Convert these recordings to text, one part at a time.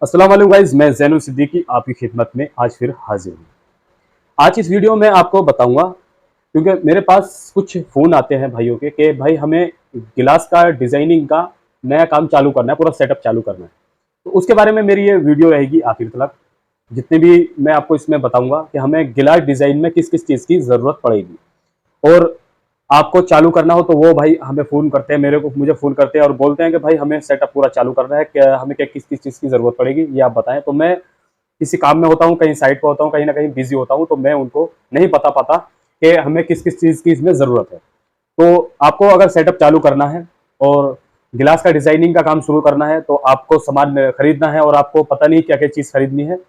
अस्सलाम वालेकुम गाइस, मैं ज़ैनुल सिद्दीकी आपकी खिदमत में आज फिर हाजिर हूँ। आज इस वीडियो में आपको बताऊंगा क्योंकि मेरे पास कुछ फ़ोन आते हैं भाइयों के कि भाई हमें गिलास का डिज़ाइनिंग का नया काम चालू करना है, पूरा सेटअप चालू करना है। तो उसके बारे में मेरी ये वीडियो रहेगी आखिर तक। जितने भी मैं आपको इसमें बताऊंगा कि हमें गिलास डिज़ाइन में किस किस चीज़ की ज़रूरत पड़ेगी। और आपको चालू करना हो तो वो भाई हमें फ़ोन करते हैं, मुझे फ़ोन करते हैं और बोलते हैं कि भाई हमें सेटअप पूरा चालू करना है, क्या हमें क्या किस-किस चीज़ की ज़रूरत पड़ेगी ये आप बताएँ। तो मैं किसी काम में होता हूँ, कहीं साइट पे होता हूँ, कहीं न कहीं बिज़ी होता हूँ, तो मैं उनको नहीं बता पाता कि हमें किस-किस चीज़ की इसमें ज़रूरत है। तो आपको अगर सेटअप चालू करना है और गिलास का डिज़ाइनिंग का काम शुरू करना है, तो आपको सामान खरीदना है और आपको पता नहीं क्या-क्या चीज़ खरीदनी है।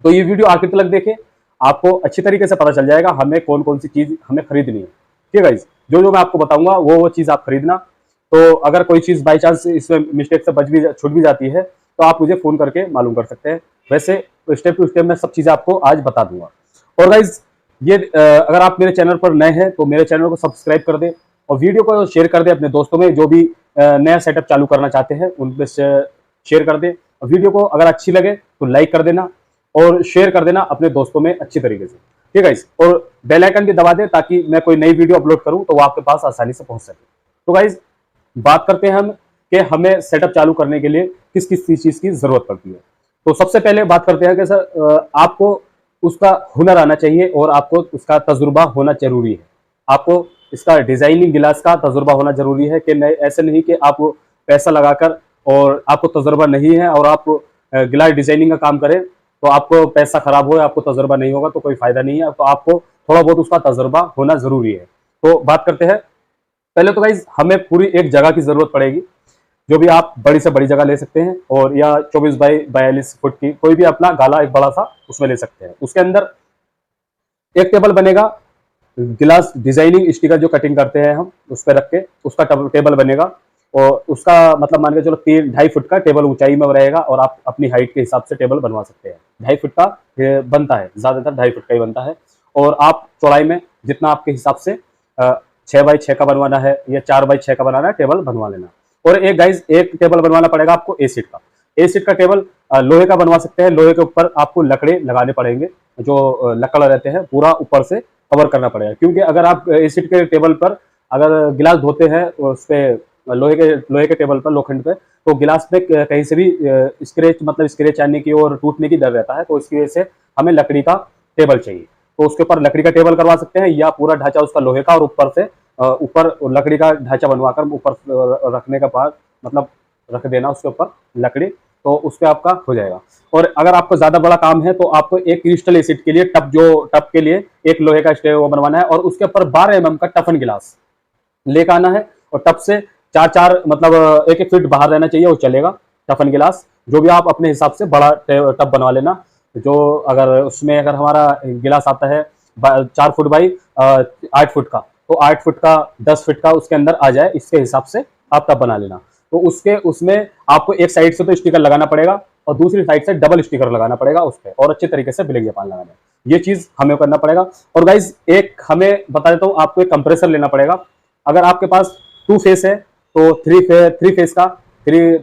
तो ये वीडियो आखिर तक देखें, आपको अच्छी तरीके से पता चल जाएगा हमें कौन-कौन सी चीज़ हमें खरीदनी है। ठीक है गाइज़? जो-जो मैं आपको बताऊँगा वो चीज़ आप खरीदना। तो अगर कोई चीज़ बाय चांस इसमें मिस्टेक से छूट भी जाती है, तो आप मुझे फ़ोन करके मालूम कर सकते हैं। वैसे स्टेप टू स्टेप मैं सब चीज़ें आपको आज बता दूँगा। और गाइज़ अगर आप मेरे चैनल पर नए हैं, तो मेरे चैनल को सब्सक्राइब कर दें और वीडियो को शेयर कर दें अपने दोस्तों में, जो भी नया सेटअप चालू करना चाहते हैं, उनमें से शेयर कर दें। और वीडियो को अगर अच्छी लगे, तो लाइक कर देना और शेयर कर देना अपने दोस्तों में अच्छी तरीके से। ठीक है गाइस? और बेल आइकन भी दबा दें ताकि मैं कोई नई वीडियो अपलोड करूं तो वो आपके पास आसानी से पहुंच सके। तो गाइस, बात करते हैं हम कि हमें सेटअप चालू करने के लिए किस किस चीज की जरूरत पड़ती है। तो सबसे पहले बात करते हैं कि सर आपको उसका हुनर आना चाहिए और आपको उसका तजुर्बा होना जरूरी है। आपको इसका डिजाइनिंग गिलास का तजुर्बा होना जरूरी है कि नहीं, ऐसे नहीं कि आप पैसा लगाकर और आपको तजुर्बा नहीं है और आप गिलास डिजाइनिंग का काम करें तो आपको पैसा खराब हो, आपको तजुर्बा नहीं होगा तो कोई फायदा नहीं है। तो आपको थोड़ा बहुत उसका तजुर्बा होना जरूरी है। तो बात करते हैं, पहले तो गाइज हमें पूरी एक जगह की जरूरत पड़ेगी, जो भी आप बड़ी से बड़ी जगह ले सकते हैं, और या 24 बाई 42 फुट की कोई भी अपना गाला एक बड़ा सा उसमें ले सकते हैं। उसके अंदर एक टेबल बनेगा, गिलास डिजाइनिंग स्टिकर जो कटिंग करते हैं हम उस पर रख के उसका टेबल बनेगा। और उसका मतलब मान के चलो 3-2.5 फुट का टेबल ऊंचाई में रहेगा और आप अपनी हाइट के हिसाब से टेबल बनवा सकते हैं। 2.5 फुट का बनता है, ज्यादातर 2.5 फुट का ही बनता है। और आप चौड़ाई में जितना आपके हिसाब से 6 बाई 6 का बनवाना है या 4 बाई 6 का बनाना है, टेबल बनवा लेना। और एक टेबल बनवाना पड़ेगा आपको ए सीट का। ए सीट का टेबल लोहे का बनवा सकते हैं। लोहे के ऊपर आपको लकड़े लगाने पड़ेंगे, जो लकड़ रहते हैं पूरा ऊपर से कवर करना पड़ेगा, क्योंकि अगर आप एसिड के टेबल पर अगर गिलास धोते हैं उस पे लोहे के टेबल पर लोखंड पे, तो गिलास पे कहीं से भी स्क्रेच आने की और टूटने की डर रहता है। तो इसकी वजह से हमें लकड़ी का टेबल चाहिए। तो उसके ऊपर लकड़ी का टेबल करवा सकते हैं या पूरा ढांचा उसका लोहे का और ऊपर से ऊपर लकड़ी का ढांचा बनवाकर ऊपर रखने का बाद मतलब रख देना उसके ऊपर लकड़ी, तो उस पर आपका हो जाएगा। और अगर आपको ज्यादा बड़ा काम है तो आपको एक क्रिस्टल एसिड के लिए टप के लिए एक लोहे का स्टे वो बनवाना है और उसके ऊपर 12 mm का टफन गिलास लेकर आना है। और टप से 4-4 मतलब 1-1 फीट बाहर रहना चाहिए, वो चलेगा। टफन गिलास जो भी आप अपने हिसाब से बड़ा टप बनवा लेना। जो अगर हमारा गिलास आता है 4 फुट बाई 8 फुट का, तो 8 फुट का 10 फीट का उसके अंदर आ जाए, इसके हिसाब से आप टप बना लेना। तो उसमें आपको एक साइड से तो स्टिकर लगाना पड़ेगा और दूसरी साइड से डबल स्टिकर लगाना पड़ेगा उस पर, और अच्छे तरीके से बिलिंग जापान लगाना है। ये चीज हमें करना पड़ेगा। और गाइज एक हमें बता देता हूँ, आपको एक कंप्रेसर लेना पड़ेगा। अगर आपके पास 2 फेस है तो 3 फेस का 3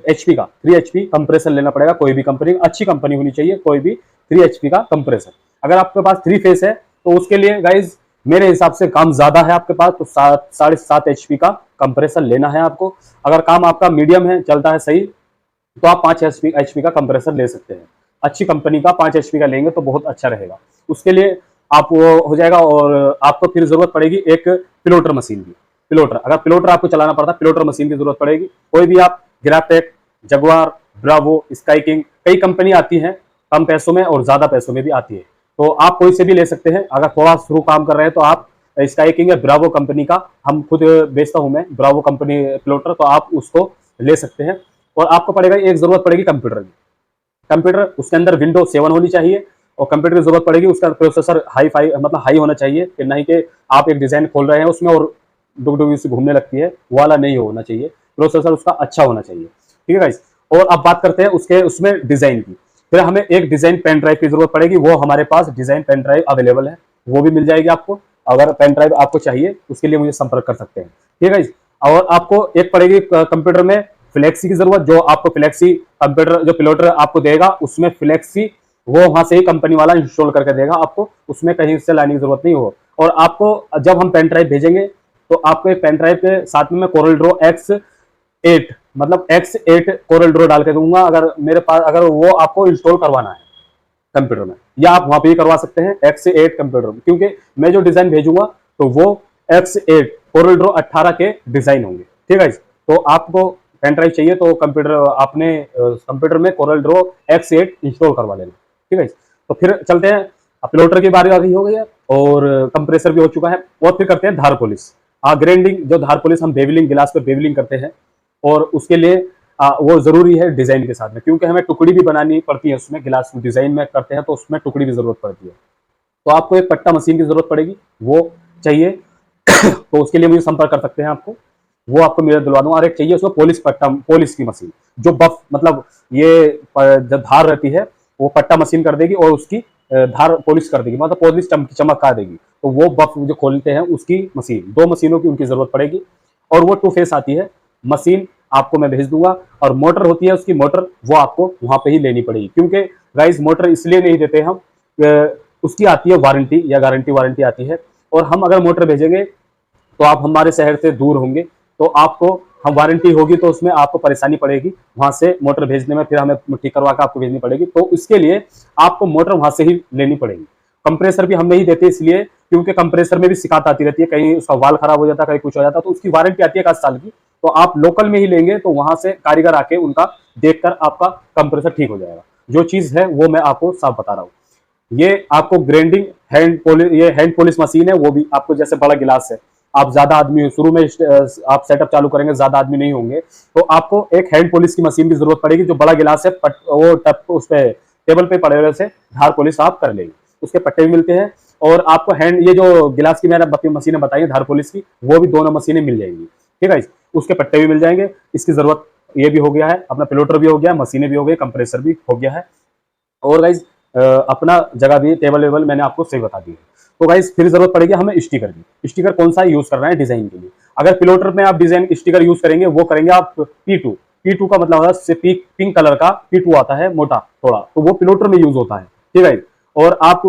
HP कंप्रेसर लेना पड़ेगा। कोई भी कंपनी, अच्छी कंपनी होनी चाहिए, कोई भी 3 HP का कंप्रेसर। अगर आपके पास 3 फेस है तो उसके लिए गाइज मेरे हिसाब से काम ज्यादा है आपके पास, तो 7.5 HP का कंप्रेसर लेना है आपको। अगर काम आपका मीडियम है, चलता है सही, तो आप 5 HP का कंप्रेसर ले सकते हैं। अच्छी कंपनी का 5 HP का लेंगे तो बहुत अच्छा रहेगा। उसके लिए आप वो हो जाएगा। और आपको फिर जरूरत पड़ेगी एक पिलोटर मशीन की। अगर पिलोटर आपको चलाना पड़ता है, पिलोटर मशीन की जरूरत पड़ेगी। कोई भी आप ग्राफटेक, जगुआर, ब्रावो, स्काई किंग, कई कंपनी आती हैं, कम पैसों में और ज्यादा पैसों में भी आती है। तो आप कोई से भी ले सकते हैं। अगर थोड़ा शुरू काम कर रहे हैं तो आप स्काई किंग या ब्रावो कंपनी का, हम खुद बेचता हूं मैं ब्रावो कंपनी पिलोटर, तो आप उसको ले सकते हैं। और आपको पड़ेगा, एक जरूरत पड़ेगी कंप्यूटर की। कंप्यूटर उसके अंदर विंडो 7 होनी चाहिए। और कंप्यूटर की जरूरत पड़ेगी, उसका प्रोसेसर हाई होना चाहिए, कि नहीं कि आप एक डिजाइन खोल रहे हैं उसमें और डुग डुग से घूमने लगती है, वो वाला नहीं होना चाहिए। प्रोसेसर उसका अच्छा होना चाहिए। ठीक है गाइस। और अब बात करते हैं उसमें डिजाइन की। फिर हमें एक डिजाइन पेन ड्राइव की जरूरत पड़ेगी। वो हमारे पास डिजाइन पेन ड्राइव अवेलेबल है, वो भी मिल जाएगी आपको। अगर पेन ड्राइव आपको चाहिए उसके लिए मुझे संपर्क कर सकते हैं। ठीक है गाइस। और आपको एक पड़ेगी कंप्यूटर में फ्लेक्सी की जरूरत, जो आपको फ्लेक्सी कंप्यूटर जो पिलोटर आपको देगा उसमें फ्लेक्सी वो वहां से ही कंपनी वाला इंस्टॉल करके देगा आपको, उसमें कहीं से लाने की जरूरत नहीं हो। और आपको जब हम पेन ड्राइव भेजेंगे तो आपको एक पेन ड्राइव के साथ में मैं कोरल ड्रॉ X8 मतलब X8 कोरल ड्रॉ डाल के दूंगा, अगर मेरे पास अगर वो आपको इंस्टॉल करवाना है कंप्यूटर में, या आप वहां पे ही करवा सकते हैं X8 कंप्यूटर में, क्योंकि मैं जो डिजाइन भेजूंगा तो वो X8 कोरल ड्रॉ 18 के डिजाइन होंगे। ठीक है, तो आपको पेन ड्राइव चाहिए तो कंप्यूटर आपने कंप्यूटर में कोरल ड्रॉ X8 इंस्टॉल करवा लेना। ठीक है, तो फिर चलते हैं, अपलोडर की बारी आ गई हो गई है और कंप्रेसर भी हो चुका है, और फिर करते हैं धार पॉलिश। ग्राइंडिंग, जो धार पॉलिश हम बेवलिंग गिलास पे बेवलिंग करते हैं, और उसके लिए वो जरूरी है डिजाइन के साथ में, क्योंकि हमें टुकड़ी भी बनानी पड़ती है उसमें, गिलास डिजाइन में करते हैं तो उसमें टुकड़ी भी जरूरत पड़ती है। तो आपको एक पट्टा मशीन की जरूरत पड़ेगी, वो चाहिए तो उसके लिए मुझे संपर्क कर सकते हैं आपको, वो आपको मेरा दिलवा दूंगा। और एक चाहिए उसमें पॉलिश पट्टा, पॉलिश की मशीन, जो बफ मतलब ये जब धार रहती है वो पट्टा मशीन कर देगी और उसकी धार पॉलिश कर देगी, मतलब पॉलिश चमका देगी। तो वो बफ जो खोलते हैं उसकी मशीन, 2 मशीनों की उनकी जरूरत पड़ेगी, और वो 2 फेस आती है मशीन, आपको मैं भेज दूंगा। और मोटर होती है उसकी, मोटर वो आपको वहां पे ही लेनी पड़ेगी, क्योंकि गाइस मोटर इसलिए नहीं देते हम, उसकी आती है वारंटी या वारंटी आती है, और हम अगर मोटर भेजेंगे तो आप हमारे शहर से दूर होंगे, तो आपको हम वारंटी होगी तो उसमें आपको परेशानी पड़ेगी वहां से मोटर भेजने में, फिर हमें ठीक करवा के आपको भेजनी पड़ेगी, तो इसके लिए आपको मोटर वहां से ही लेनी पड़ेगी। कंप्रेसर भी हम नहीं देते इसलिए क्योंकि कंप्रेसर में भी शिकायत आती रहती है, कहीं उसका वाल खराब हो जाता है, कहीं कुछ हो जाता है, तो उसकी वारंटी आती है 1 साल की। तो आप लोकल में ही लेंगे तो वहां से कारीगर आके उनका देखकर आपका कंप्रेसर ठीक हो जाएगा। जो चीज है वो मैं आपको साफ बता रहा हूँ। ये आपको ग्राइंडिंग ये हैंड पॉलिश मशीन है, वो भी आपको जैसे बड़ा गिलास है, आप ज्यादा आदमी शुरू में आप सेटअप चालू करेंगे, ज्यादा आदमी नहीं होंगे, तो आपको एक हैंड पॉलिश की मशीन की जरूरत पड़ेगी। जो बड़ा गिलास है वो टप उस पे टेबल पे पड़े हुए से धार पॉलिश आप कर लेंगे, उसके पट्टे भी मिलते हैं। और आपको हैंड ये जो गिलास की मैंने मशीनें बताई धार पॉलिश की, वो भी दोनों मशीनें मिल जाएंगी। ठीक है, उसके पट्टे भी मिल जाएंगे। इसकी जरूरत ये भी हो गया है, अपना पिलोटर भी हो गया, मशीनें भी हो गई, कंप्रेसर भी हो गया है, और गाइज अपना जगह भी टेबल वेबल मैंने आपको सही बता दी है। तो गाइज फिर जरूरत पड़ेगी हमें स्टिकर की। स्टिकर कौन सा यूज करना है डिजाइन के लिए? अगर पिलोटर में आप डिजाइन स्टिकर यूज करेंगे वो करेंगे आप P2 का मतलब होता है पिंक कलर का P2 आता है मोटा थोड़ा, तो वो पिलोटर में यूज होता है। ठीक है, और आप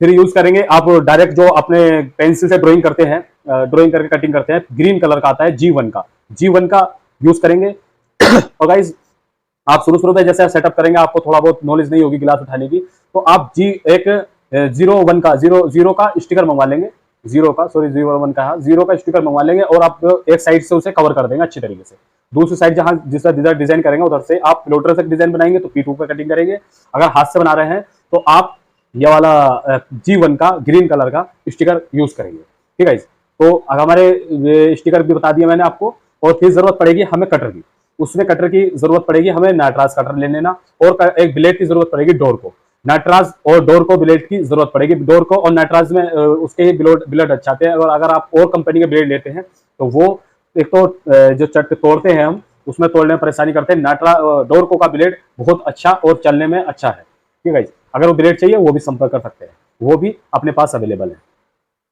फिर यूज करेंगे आप डायरेक्ट जो अपने पेंसिल से ड्रॉइंग करते हैं, ड्रॉइंग करके कटिंग करते हैं, ग्रीन कलर का आता है G1 का यूज करेंगे। और गाइज आप शुरू में जैसे सेटअप करेंगे, आपको थोड़ा बहुत नॉलेज नहीं होगी गिलास उठाने की, तो आप एक 01 का जीरो का स्टिकर मंगवा लेंगे, जीरो का स्टिकर मंगवा लेंगे, और आप एक साइड से उसे कवर कर देंगे अच्छी तरीके से। दूसरी साइड जहां जिस डिजाइन करेंगे उधर से आप पिलोटर से डिजाइन बनाएंगे तो P2 पे कटिंग करेंगे। अगर हाथ से बना रहे हैं तो आप ये वाला G1 का ग्रीन कलर का स्टिकर यूज करेंगे। ठीक है, तो हमारे स्टिकर भी बता दिया मैंने आपको। और फिर जरूरत पड़ेगी हमें कटर की, उसमें कटर की जरूरत पड़ेगी हमें नटराज कटर ले लेना, और एक ब्लेड की जरूरत पड़ेगी डोर को, नटराज और डोर को ब्लेड की जरूरत पड़ेगी। डोर को और नटराज में उसके ही ब्लेड अच्छे आते हैं, और अगर आप और कंपनी के ब्लेड लेते हैं तो वो एक तो जो चट तोड़ते हैं हम, उसमें तोड़ने में परेशानी करते हैं। डोर को का ब्लेड बहुत अच्छा और चलने में अच्छा है। ठीक है, अगर वो ब्लेड चाहिए वो भी संपर्क कर सकते हैं, वो भी अपने पास अवेलेबल है।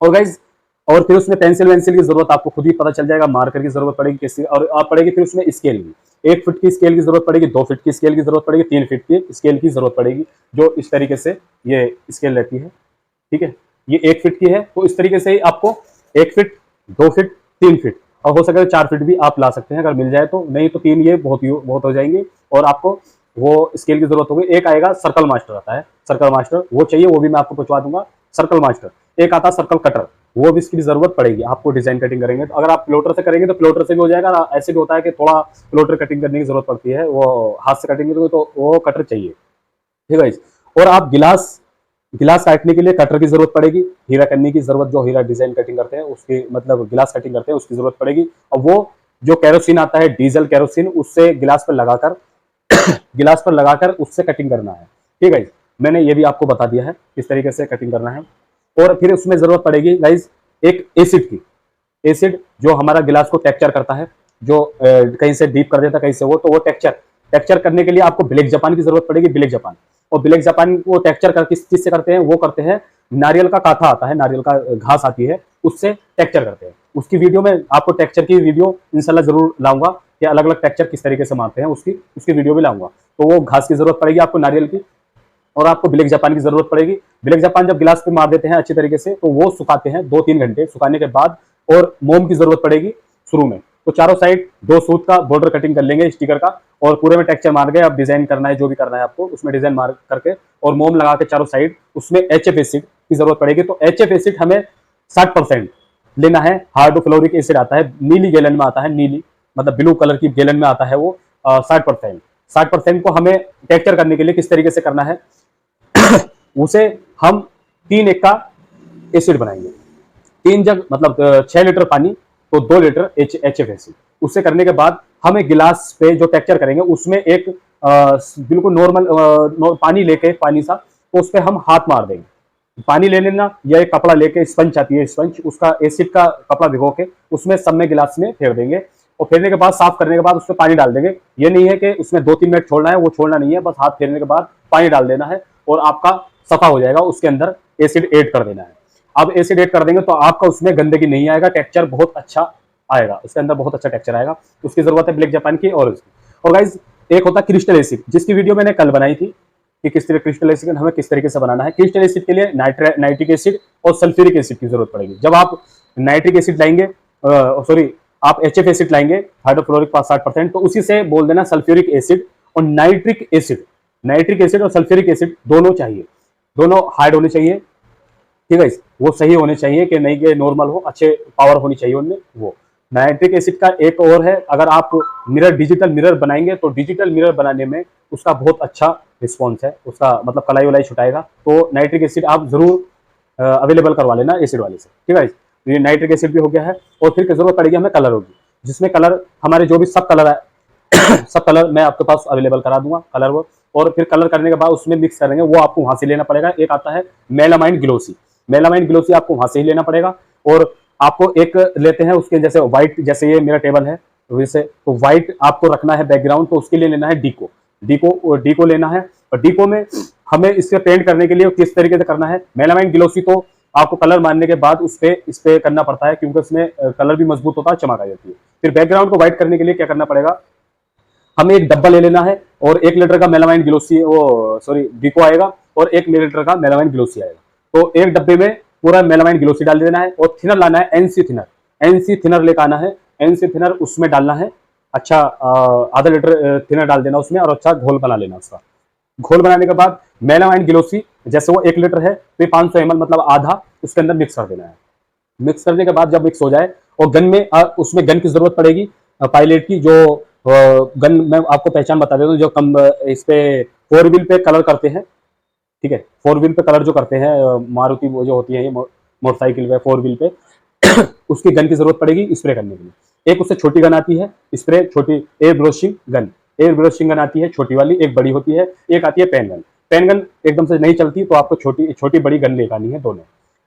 और गाइज और फिर उसमें पेंसिल वेंसिल की जरूरत आपको खुद ही पता चल जाएगा, मार्कर की जरूरत पड़ेगी किसी, और आप पड़ेगी फिर उसमें स्केल की, 1 फीट की स्केल की जरूरत पड़ेगी, 2 फीट की स्केल की जरूरत पड़ेगी, 3 फीट की स्केल की जरूरत पड़ेगी, जो इस तरीके से ये स्केल रहती है। ठीक है, ये 1 फीट की है, तो इस तरीके से ही आपको 1 फीट, 2 फीट, 3 फीट, और हो सके तो 4 फीट भी आप ला सकते हैं अगर मिल जाए तो, नहीं तो 3 ये बहुत हो जाएंगे। और आपको वो स्केल की जरूरत होगी। एक आएगा सर्कल मास्टर आता है, सर्कल मास्टर वो चाहिए, वो भी मैं आपको पहुंचवा दूंगा। सर्कल मास्टर एक आता है, सर्कल कटर, वो भी इसकी भी जरूरत पड़ेगी आपको डिजाइन कटिंग करेंगे तो। अगर आप प्लोटर से करेंगे तो प्लोटर से भी हो जाएगा, ऐसे भी होता है कि थोड़ा प्लोटर कटिंग करने की जरूरत पड़ती है, वो हाथ से कटिंग तो वो कटर चाहिए। ठीक है, और आप गिलास काटने के लिए कटर की जरूरत पड़ेगी, हीरा करने की जरूरत, जो हीरा डिजाइन कटिंग करते हैं उसकी मतलब गिलास कटिंग करते हैं उसकी जरूरत पड़ेगी। और वो जो केरोसिन आता है, डीजल केरोसिन, उससे गिलास पर लगाकर उससे कटिंग करना है। ठीक है, मैंने ये भी आपको बता दिया है किस तरीके से कटिंग करना है। और फिर उसमें जरूरत पड़ेगी गाइज एक एसिड की, एसिड जो हमारा गिलास को टेक्सचर करता है, जो कहीं से डीप कर देता है कहीं से, वो तो वो टेक्सचर करने के लिए आपको ब्लैक जापान की जरूरत पड़ेगी, ब्लैक जापान। और ब्लैक जापान को टेक्सचर किस चीज से करते हैं? वो करते हैं नारियल का काथा आता है, नारियल का घास आती है, उससे टेक्सचर करते हैं। उसकी वीडियो में आपको टेक्सचर की वीडियो इंशाल्लाह जरूर लाऊंगा, कि अलग अलग टेक्सचर किस तरीके से मारते हैं, उसकी उसकी वीडियो भी लाऊंगा। तो वो घास की जरूरत पड़ेगी आपको, नारियल की, और आपको ब्लैक जापान की जरूरत पड़ेगी। ब्लैक जापान जब गिलास पे मार देते हैं अच्छी तरीके से, तो वो सुखाते हैं 2-3 घंटे, सुखाने के बाद, और मोम की जरूरत पड़ेगी शुरू में। तो चारों साइड 2 सूत का बॉर्डर कटिंग कर लेंगे स्टिकर का, और पूरे में टेक्सचर मार के अब डिजाइन करना है, जो भी करना है आपको उसमें डिजाइन मार करके, और मोम लगा के चारों साइड। उसमें HF एसिड की जरूरत पड़ेगी। तो HF एसिड हमें 60% लेना है। हाइड्रोक्लोरिक एसिड आता है, नीली गैलन में आता है, नीली मतलब ब्लू कलर की गैलन में आता है वो 60% को हमें टेक्सचर करने के लिए किस तरीके से करना है उसे हम 3 एक का एसिड बनाएंगे। 3 जग मतलब 6 लीटर पानी, तो 2 लीटर HF एसिड। उससे करने के बाद हम एक गिलास पे जो टेक्सचर करेंगे उसमें एक बिल्कुल नॉर्मल पानी लेके, पानी सा, तो उस पर हम हाथ मार देंगे। पानी ले लेना, या एक कपड़ा लेके, स्पंज आती है स्पंज, उसका एसिड का कपड़ा भिगो के उसमें सब में गिलास में फेर देंगे, और फेरने के बाद साफ करने के बाद उसमें पानी डाल देंगे। ये नहीं है कि उसमें 2-3 मिनट छोड़ना है, वो छोड़ना नहीं है, बस हाथ फेरने के बाद पानी डाल देना है और आपका सफा हो जाएगा। उसके अंदर एसिड ऐड कर देना है। अब एसिड ऐड कर देंगे तो आपका उसमें गंदगी नहीं आएगा, टेक्सचर बहुत अच्छा आएगा, उसके अंदर बहुत अच्छा टेक्सचर आएगा। उसकी जरूरत है ब्लैक जापान की और इसकी। और गाइज एक होता है क्रिस्टल एसिड, जिसकी वीडियो मैंने कल बनाई थी कि किस तरह क्रिस्टल एसिड हमें किस तरीके से बनाना है। क्रिस्टल एसिड के लिए नाइट्रिक एसिड और सल्फ्यूरिक एसिड की जरूरत पड़ेगी। जब आप नाइट्रिक एसिड लाएंगे, सॉरी आप HF एसिड लाएंगे, हाइड्रोक्लोरिक 60%, तो उसी से बोल देना सल्फ्यूरिक एसिड और नाइट्रिक एसिड। नाइट्रिक एसिड और सल्फ्यूरिक एसिड दोनों चाहिए, दोनों हार्ड होने चाहिए, ठीक है, वो सही होने चाहिए कि नहीं कि नॉर्मल हो, अच्छे पावर होनी चाहिए उनमें। वो नाइट्रिक एसिड का एक और है, अगर आप मिरर, डिजिटल मिरर बनाएंगे तो डिजिटल मिरर बनाने में उसका बहुत अच्छा रिस्पॉन्स है, उसका मतलब कलाई वलाई छुटाएगा। तो नाइट्रिक एसिड आप जरूर अवेलेबल करवा लेना एसिड वाले से, ठीक है। ये नाइट्रिक एसिड भी हो गया है। और फिर जरूरत पड़ेगी हमें कलर होगी, जिसमें कलर हमारे जो भी सब कलर है सब कलर मैं आपके पास अवेलेबल करा दूंगा, कलर वो। और फिर कलर करने के बाद उसमें मिक्स करेंगे, वो आपको वहां से लेना पड़ेगा। एक आता है मेलामाइन ग्लोसी, मेलामाइन ग्लोसी आपको वहां से ही लेना पड़ेगा। और आपको एक लेते हैं उसके जैसे व्हाइट, जैसे ये मेरा टेबल है वैसे, तो व्हाइट आपको रखना है बैकग्राउंड, तो उसके लिए लेना है डीको, डीको लेना है। और डीको में हमें इससे पेंट करने के लिए किस तरीके से करना है, मेलामाइन ग्लोसी तो आपको कलर मारने के बाद इस पे करना पड़ता है, क्योंकि उसमें कलर भी मजबूत होता है, चमक आ जाती है। फिर बैकग्राउंड को व्हाइट करने के लिए क्या करना पड़ेगा, हमें एक डब्बा ले लेना है, और 1 लीटर का मेलामाइन ग्लोसी, वो सॉरी डीको आएगा, और 1 लीटर का मेलामाइन ग्लोसी आएगा। तो एक डब्बे में पूरा मेलामाइन ग्लोसी डाल देना है। और थिनर लाना है, एनसी थिनर, एनसी थिनर लेकर आना है। एनसी थिनर उसमें डालना है, अच्छा आधा लीटर थिनर डाल देना उसमें, और अच्छा घोल बना लेना उसका। घोल बनाने के बाद मेलामाइन ग्लोसी, जैसे वो 1 लीटर है तो 500 ml मतलब आधा, उसके अंदर मिक्स कर देना है। मिक्स करने के बाद जब मिक्स हो जाए, और गन में उसमें गन की जरूरत पड़ेगी, पायलट की, जो गन मैं आपको पहचान बता देता हूँ, जो कम इस पे 4 व्हील पे कलर करते हैं, ठीक है, 4 व्हील पे कलर जो करते हैं, मारुति वो जो होती है ये मोटरसाइकिल पे 4 व्हील पे उसकी गन की जरूरत पड़ेगी स्प्रे करने के लिए। एक उससे छोटी गन आती है स्प्रे, छोटी एयर ब्लोशिंग गन, एयर ब्लोशिंग गन आती है छोटी वाली, एक बड़ी होती है, एक आती है पेन गन। पेन गन एकदम से नहीं चलती, तो आपको छोटी छोटी बड़ी गन लेकर आनी है दोनों।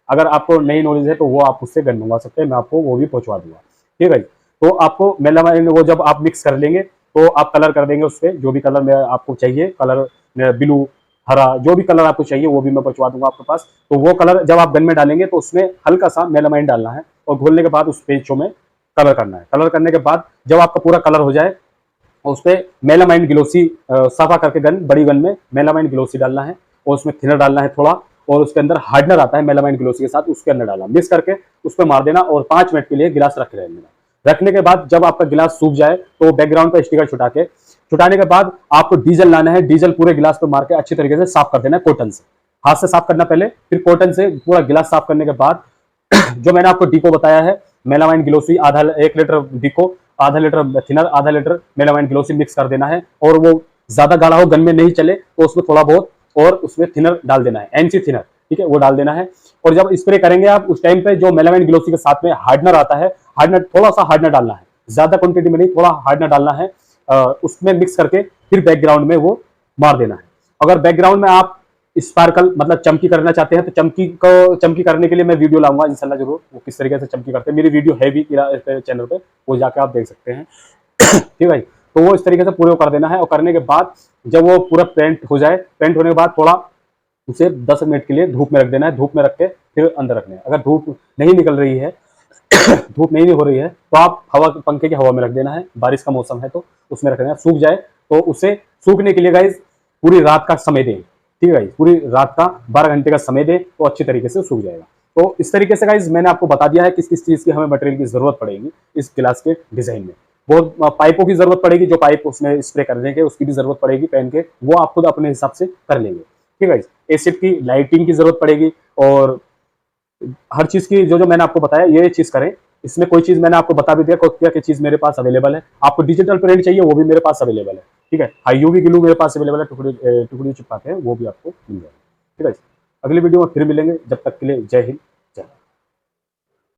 अगर आपको नई नॉलेज है तो वो आप उससे गन मंगवा सकते हैं, मैं आपको वो भी पहुंचवा दूंगा, ठीक है। तो आपको मेलामाइन वो जब आप मिक्स कर लेंगे, तो आप कलर कर देंगे उस पर, जो भी कलर में आपको चाहिए, कलर ब्लू, हरा, जो भी कलर आपको चाहिए वो भी मैं पहुंचवा दूंगा आपके पास। तो वो कलर जब आप गन में डालेंगे तो उसमें हल्का सा मेलामाइन डालना है, और घोलने के बाद उस पेचों में कलर करना है। कलर करने के बाद जब आपका पूरा कलर हो जाए, उस पर मेलामाइन ग्लोसी साफा करके गन, बड़ी गन में मेलामाइन ग्लोसी डालना है, और उसमें थिनर डालना है थोड़ा, और उसके अंदर हार्डनर आता है मेलामाइन ग्लोसी के साथ, उसके अंदर डालना, मिक्स करके उस पर मार देना, और 5 मिनट के लिए गिलास रख देना। रखने के बाद जब आपका गिलास सूख जाए, तो बैकग्राउंड पर स्टिकर छुटाने के बाद आपको डीजल लाना है। डीजल पूरे गिलास पर मार के अच्छी तरीके से साफ कर देना है, कॉटन से, हाथ से साफ करना पहले, फिर कॉटन से पूरा गिलास साफ करने के बाद जो मैंने आपको डीको बताया है, मेलामाइन ग्लोसी, 1 लीटर डीको, आधा लीटर थिनर, आधा लीटर मेलामाइन ग्लोसी मिक्स कर देना है। और वो ज्यादा गाढ़ा हो, गन में नहीं चले, तो उसमें थोड़ा बहुत और उसमें थिनर डाल देना है, एनसी थिनर, ठीक है, वो डाल देना है। और जब स्प्रे करेंगे आप, उस टाइम पे जो मेलामाइन ग्लोसी के साथ में हार्डनर आता है, हार्डनर थोड़ा सा हार्डनर डालना है, ज्यादा क्वांटिटी में नहीं, थोड़ा हार्डनर डालना है, उसमें मिक्स करके फिर बैकग्राउंड में वो मार देना है। अगर बैकग्राउंड में आप स्पार्कल मतलब चमकी करना चाहते हैं, तो चमकी करने के लिए मैं वीडियो लाऊंगा इंशाल्लाह जरूर, वो किस तरीके से चमकी करते हैं, मेरी वीडियो है भी चैनल पे, वो जाके आप देख सकते हैं ठीक है। तो वो इस तरीके से पूरे कर देना है। और करने के बाद जब वो पूरा पेंट हो जाए, पेंट होने के बाद थोड़ा उसे 10 मिनट के लिए धूप में रख देना है, धूप में रख के फिर अंदर रखना है। अगर धूप नहीं निकल रही है धूप नहीं हो रही है तो आप हवा पंखे की हवा में रख देना है, बारिश का मौसम है तो उसमें रख देना, सूख जाए तो उसे सूखने के लिए गाइज पूरी रात का समय दें। ठीक है गाइज, पूरी रात का 12 घंटे का समय दें तो अच्छी तरीके से सूख जाएगा। तो इस तरीके से गाइज मैंने आपको बता दिया है किस किस चीज की हमें मटेरियल की जरूरत पड़ेगी इस गिलास के डिजाइन में। बहुत पाइपों की जरूरत पड़ेगी, जो पाइप उसमें स्प्रे करने के उसकी भी जरूरत पड़ेगी पेन के, वो आप खुद अपने हिसाब से कर लेंगे। ठीक है, एसिड की लाइटिंग की जरूरत पड़ेगी और हर चीज की जो जो मैंने आपको बताया ये चीज करें। इसमें कोई चीज मैंने आपको बता भी दिया, क्या क्या चीज मेरे पास अवेलेबल है। आपको डिजिटल प्रिंट चाहिए वो भी मेरे पास अवेलेबल है। ठीक है, हाई यूवी ग्लू मेरे पास अवेलेबल है, टुकड़ी चिपकाते हैं वो भी आपको मिल जाएगा। ठीक है, अगली वीडियो में फिर मिलेंगे, जब तक के लिए जय हिंद।